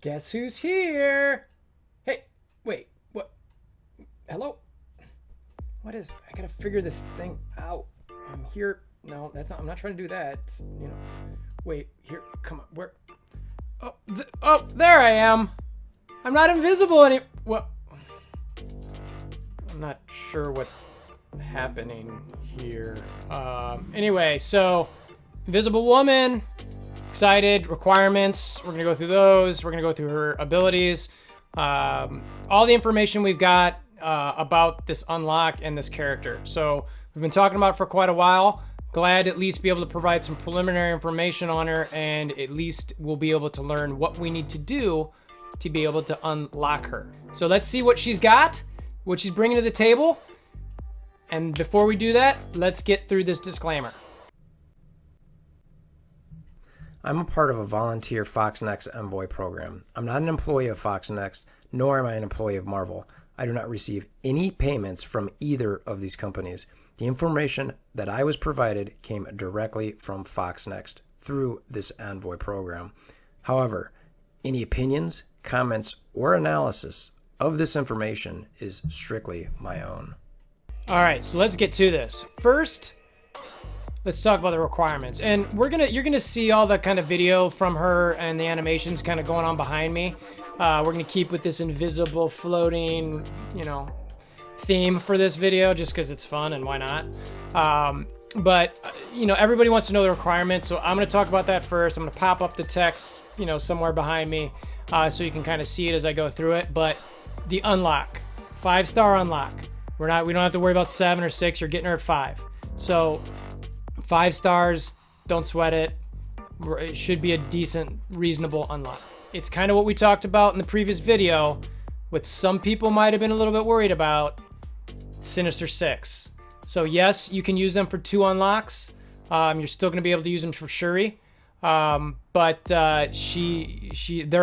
Guess who's here? Hey, wait, what? Hello? What is, I gotta figure this thing out. I'm here. No, that's not, I'm not trying to do that. It's, you know, wait, here, come on, where? Oh, oh, there I am. I'm not invisible what? I'm not sure what's happening here. Anyway, so Invisible Woman, excited, requirements, we're gonna go through those, we're gonna go through her abilities, all the information we've got about this unlock and this character. So we've been talking about it for quite a while. Glad at least be able to provide some preliminary information on her, and at least we'll be able to learn what we need to do to be able to unlock her. So let's see what she's got, what she's bringing to the table. And before we do that, let's get through this disclaimer. I'm a part of a volunteer Fox Next Envoy program. I'm not an employee of Fox Next, nor am I an employee of Marvel. I do not receive any payments from either of these companies. The information that I was provided came directly from Fox Next through this Envoy program. However, any opinions, comments, or analysis of this information is strictly my own. All right, so let's get to this. First, let's talk about the requirements. And you're gonna see all the kind of video from her and the animations kind of going on behind me. We're gonna keep with this invisible floating, theme for this video just because it's fun and why not. But everybody wants to know the requirements, so I'm gonna talk about that first. I'm gonna pop up the text, somewhere behind me, so you can kind of see it as I go through it. But the unlock, 5-star unlock. We don't have to worry about 7 or 6. You're getting her at 5. So 5 stars, don't sweat it. It should be a decent, reasonable unlock. It's kind of what we talked about in the previous video, what some people might have been a little bit worried about, Sinister Six. So yes, you can use them for 2 unlocks. You're still going to be able to use them for Shuri. But they're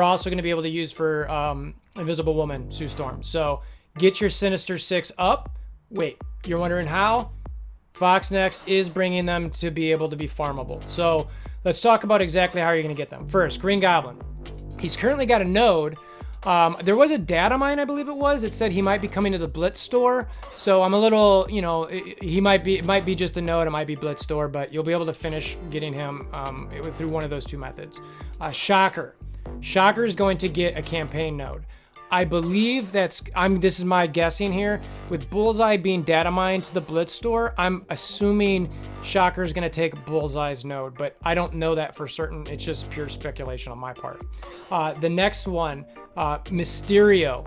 also going to be able to use for Invisible Woman, Sue Storm. So get your Sinister Six up. Wait, you're wondering how? Fox Next is bringing them to be able to be farmable. So let's talk about exactly how you're going to get them. First, Green Goblin. He's currently got a node. There was a data mine, I believe it was. It said he might be coming to the Blitz store. So I'm a little, it might be just a node. It might be Blitz store, but you'll be able to finish getting him through one of those 2 methods. Shocker. Shocker is going to get a campaign node. I believe this is my guessing here. With Bullseye being data mined to the Blitz store, I'm assuming Shocker is going to take Bullseye's node, but I don't know that for certain. It's just pure speculation on my part. The next one, Mysterio.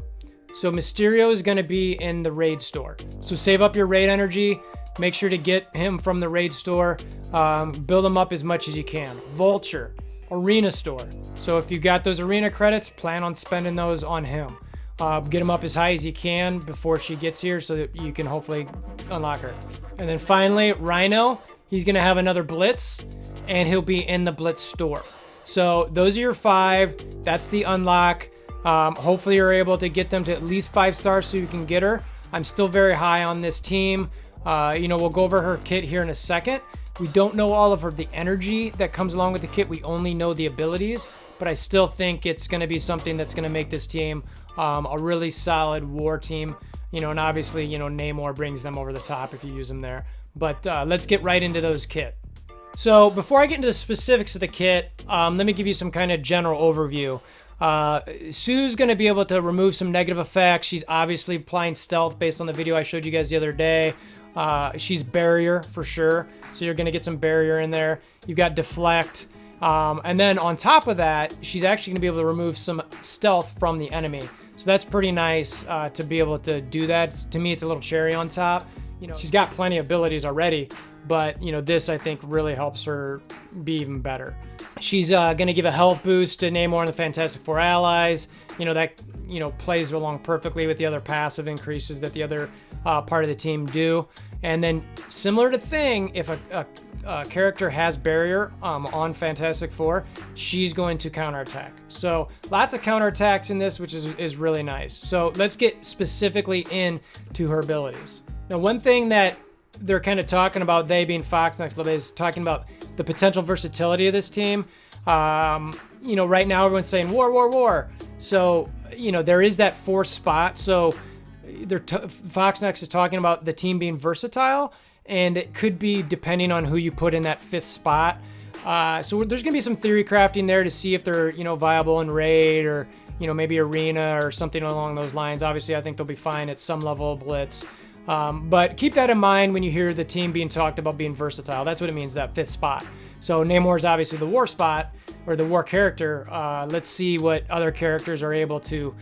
So Mysterio is going to be in the raid store. So save up your raid energy. Make sure to get him from the raid store. Build him up as much as you can. Vulture. Arena store. So if you got those arena credits, plan on spending those on him. Get him up as high as you can before she gets here so that you can hopefully unlock her. And then finally, Rhino. He's going to have another Blitz, and he'll be in the Blitz store. So those are your 5. That's the unlock. Hopefully you're able to get them to at least 5 stars so you can get her. I'm still very high on this team. We'll go over her kit here in a second. We don't know all of the energy that comes along with the kit. We only know the abilities, but I still think it's going to be something that's going to make this team a really solid war team. And obviously, Namor brings them over the top if you use them there. But let's get right into those kit. So before I get into the specifics of the kit, let me give you some kind of general overview. Sue's going to be able to remove some negative effects. She's obviously applying stealth based on the video I showed you guys the other day. She's barrier for sure, so you're going to get some barrier in there. You've got deflect, and then on top of that, she's actually going to be able to remove some stealth from the enemy. So that's pretty nice to be able to do that. To me, it's a little cherry on top. She's got plenty of abilities already, but this I think really helps her be even better. She's going to give a health boost to Namor and the Fantastic Four allies. That plays along perfectly with the other passive increases that the other part of the team do. And then similar to Thing, if a character has barrier on Fantastic Four, she's going to counterattack. So lots of counterattacks in this, which is really nice. So let's get specifically into her abilities. Now, one thing that they're kind of talking about, they being Fox Next, is talking about the potential versatility of this team. Right now everyone's saying war, war, war. So, there is that fourth spot. So Fox Next is talking about the team being versatile, and it could be depending on who you put in that fifth spot. So there's going to be some theory crafting there to see if they're, viable in raid or, maybe arena or something along those lines. Obviously, I think they'll be fine at some level of blitz. But keep that in mind when you hear the team being talked about being versatile. That's what it means, that fifth spot. So Namor is obviously the war spot or the war character. Let's see what other characters are able to,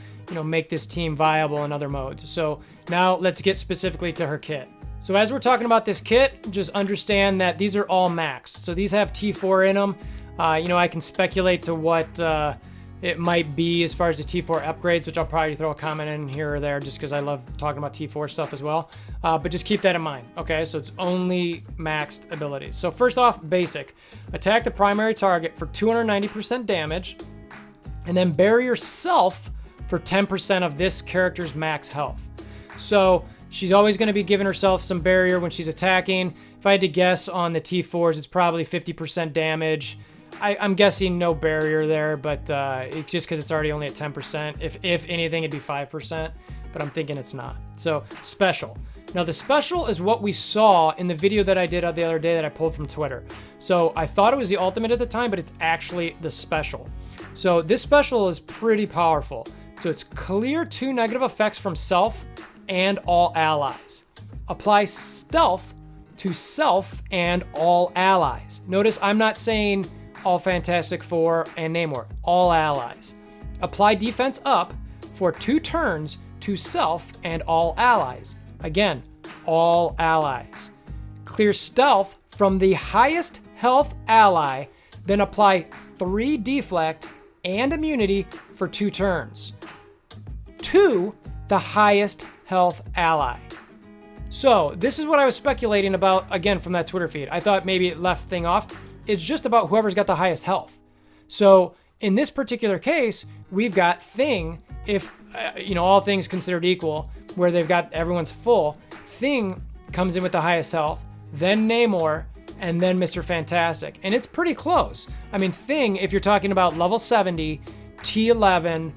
make this team viable in other modes. So now let's get specifically to her kit. So as we're talking about this kit, just understand that these are all maxed. So these have T4 in them. I can speculate to what it might be as far as the T4 upgrades, which I'll probably throw a comment in here or there just because I love talking about T4 stuff as well. But just keep that in mind, okay? So it's only maxed abilities. So first off, basic. Attack the primary target for 290% damage, and then bury yourself for 10% of this character's max health. So she's always going to be giving herself some barrier when she's attacking. If I had to guess on the T4s, it's probably 50% damage. I'm guessing no barrier there, but it's just because it's already only at 10%. If anything, it'd be 5%, but I'm thinking it's not. So special. Now the special is what we saw in the video that I did the other day that I pulled from Twitter. So I thought it was the ultimate at the time, but it's actually the special. So this special is pretty powerful. So it's clear 2 negative effects from self and all allies. Apply stealth to self and all allies. Notice I'm not saying all Fantastic Four and Namor, all allies. Apply defense up for 2 turns to self and all allies. Again, all allies. Clear stealth from the highest health ally, then apply 3 deflect and immunity for 2 turns to the highest health ally. So this is what I was speculating about, again, from that Twitter feed. I thought maybe it left thing off. It's just about whoever's got the highest health. So in this particular case, we've got Thing, if, all things considered equal, where they've got everyone's full. Thing comes in with the highest health, then Namor, and then Mr. Fantastic. And it's pretty close. I mean, Thing, if you're talking about level 70, T11,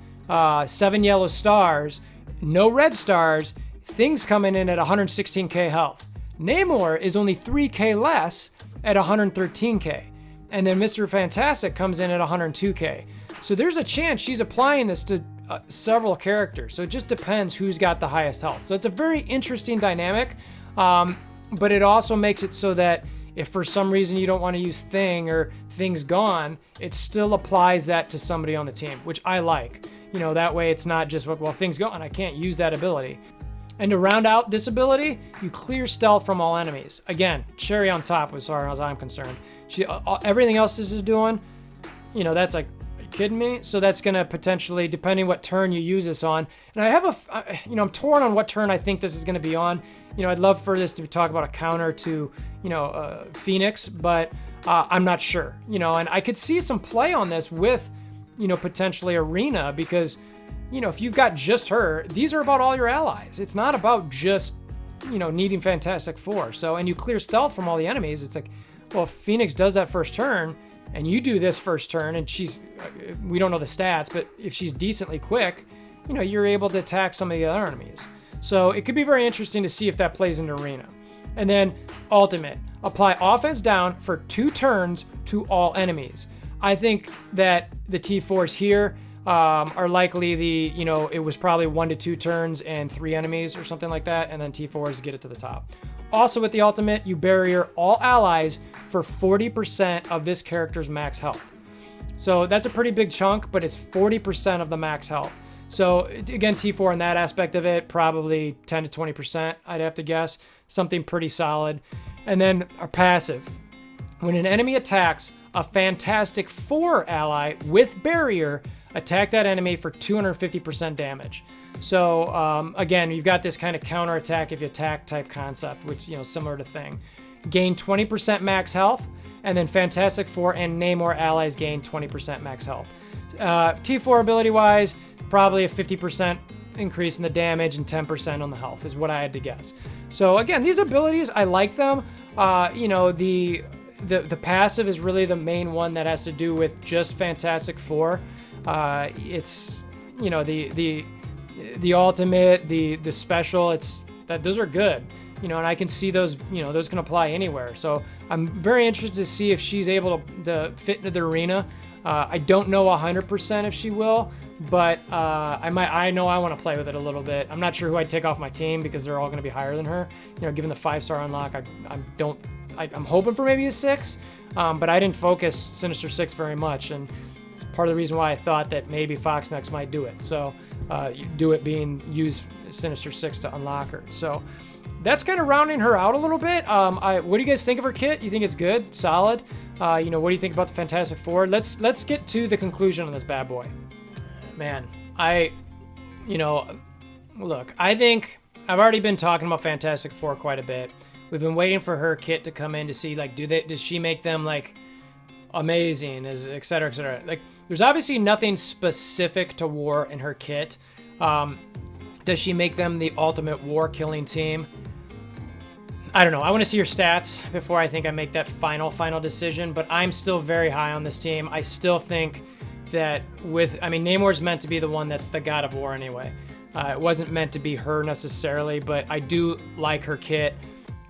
7 yellow stars, no red stars, Thing's coming in at 116k health. Namor is only 3k less at 113k. And then Mr. Fantastic comes in at 102k. So there's a chance she's applying this to several characters. So it just depends who's got the highest health. So it's a very interesting dynamic, but it also makes it so that if for some reason you don't want to use Thing or Thing's gone, it still applies that to somebody on the team, which I like. That way it's not just, well, Thing's gone, I can't use that ability. And to round out this ability, you clear stealth from all enemies. Again, cherry on top as far as I'm concerned. Everything else this is doing, that's like, are you kidding me? So that's going to potentially, depending what turn you use this on. And I have I'm torn on what turn I think this is going to be on. I'd love for this to talk about a counter to, Phoenix, but I'm not sure. And I could see some play on this with, potentially Arena, because if you've got just her, these are about all your allies. It's not about just, needing Fantastic Four. So, and you clear stealth from all the enemies. It's like, well, if Phoenix does that first turn and you do this first turn and we don't know the stats, but if she's decently quick, you're able to attack some of the other enemies. So it could be very interesting to see if that plays into Arena. And then ultimate, apply offense down for 2 turns to all enemies. I think that the T4s here, are likely it was probably 1 to 2 turns and 3 enemies or something like that, and then T4s get it to the top. Also with the ultimate, you barrier all allies for 40% of this character's max health. So that's a pretty big chunk, but it's 40% of the max health. So again, T4 in that aspect of it, probably 10 to 20%, I'd have to guess. Something pretty solid. And then our passive. When an enemy attacks a Fantastic Four ally with barrier, attack that enemy for 250% damage. So again, you've got this kind of counter attack if you attack type concept, which, similar to Thing. Gain 20% max health, and then Fantastic Four and Namor allies gain 20% max health. T4 ability wise, probably a 50% increase in the damage and 10% on the health is what I had to guess. So again, these abilities, I like them. the passive is really the main one that has to do with just Fantastic Four. It's, you know, the ultimate, the special. It's that those are good, you know, and I can see those, you know, those can apply anywhere. So I'm very interested to see if she's able to fit into the arena. I don't know 100% if she will, but I know I want to play with it a little bit. I'm not sure who I'd take off my team because they're all going to be higher than her. You know, given the 5-star unlock, I'm hoping for maybe a 6, but I didn't focus Sinister Six very much, and it's part of the reason why I thought that maybe Fox Next might do it. So do it being use Sinister Six to unlock her. So that's kind of rounding her out a little bit. What do you guys think of her kit? You think it's good, solid? You know, what do you think about the Fantastic Four? Let's get to the conclusion on this bad boy. Man, look, I think I've already been talking about Fantastic Four quite a bit. We've been waiting for her kit to come in to see, like, does she make them, like, amazing, et cetera, et cetera. Like, there's obviously nothing specific to war in her kit. Does she make them the ultimate war killing team? I don't know. I want to see your stats before I think I make that final decision, but I'm still very high on this team. I still think that Namor's meant to be the one that's the god of war anyway. It wasn't meant to be her necessarily, but I do like her kit.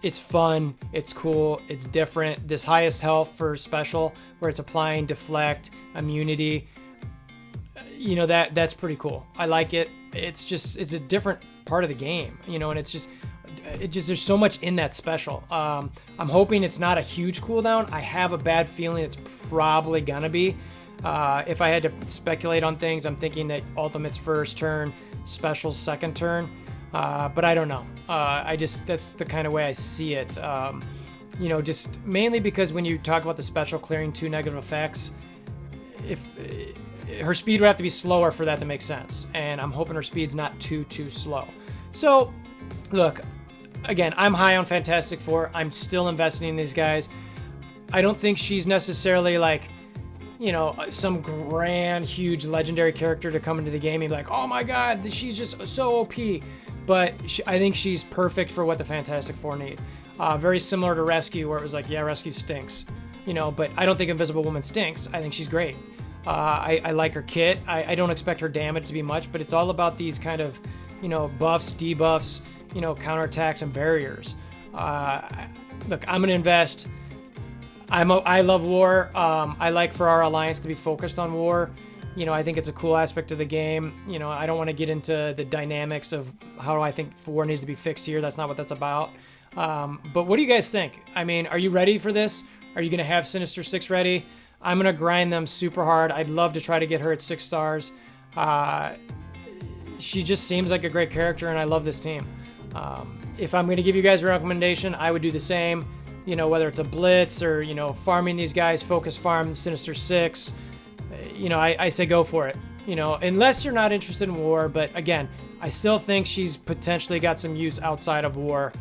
It's fun, it's cool, it's different. This highest health for special, where it's applying deflect, immunity, you know, that's pretty cool. I like it. It's a different part of the game, you know, and there's so much in that special. I'm hoping it's not a huge cooldown. I have a bad feeling it's probably gonna be. If I had to speculate on things, I'm thinking that Ultimate's first turn, Special's second turn, but I don't know. That's the kind of way I see it. You know, just mainly because when you talk about the special clearing 2 negative effects, if her speed would have to be slower for that to make sense, and I'm hoping her speed's not too slow. So, look, again, I'm high on Fantastic Four. I'm still investing in these guys. I don't think she's necessarily like, you know, some grand, huge, legendary character to come into the game and be like, oh my god, she's just so OP. But I think she's perfect for what the Fantastic Four need. Very similar to Rescue, where it was like, yeah, Rescue stinks, you know, but I don't think Invisible Woman stinks. I think she's great. I like her kit. I don't expect her damage to be much, but it's all about these kind of, you know, buffs, debuffs, you know, counterattacks and barriers. Look, I'm gonna invest. I love war. I like for our alliance to be focused on war. You know, I think it's a cool aspect of the game. You know, I don't want to get into the dynamics of how I think war needs to be fixed here. That's not what that's about. But what do you guys think? I mean, are you ready for this? Are you gonna have Sinister Six ready? I'm gonna grind them super hard. I'd love to try to get her at 6 stars. She just seems like a great character, and I love this team. If I'm gonna give you guys a recommendation, I would do the same. You know, whether it's a blitz or, you know, farming these guys, focus farm Sinister Six, you know, I say go for it. You know, unless you're not interested in war. But again, I still think she's potentially got some use outside of war.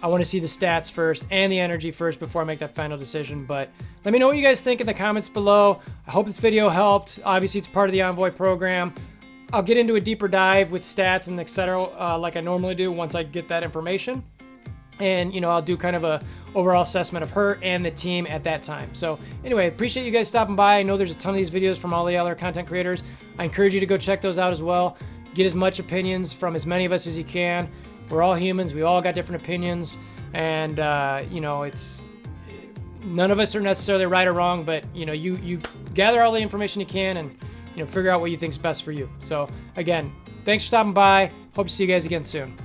I want to see the stats first and the energy first before I make that final decision. But let me know what you guys think in the comments below. I hope this video helped. Obviously, it's part of the Envoy program. I'll get into a deeper dive with stats and etc. Like I normally do once I get that information. And, you know, I'll do kind of a overall assessment of her and the team at that time. So anyway, appreciate you guys stopping by. I know there's a ton of these videos from all the other content creators. I encourage you to go check those out as well. Get as much opinions from as many of us as you can. We're all humans. We all got different opinions. And, you know, none of us are necessarily right or wrong, but, you know, you gather all the information you can and, you know, figure out what you think is best for you. So again, thanks for stopping by. Hope to see you guys again soon.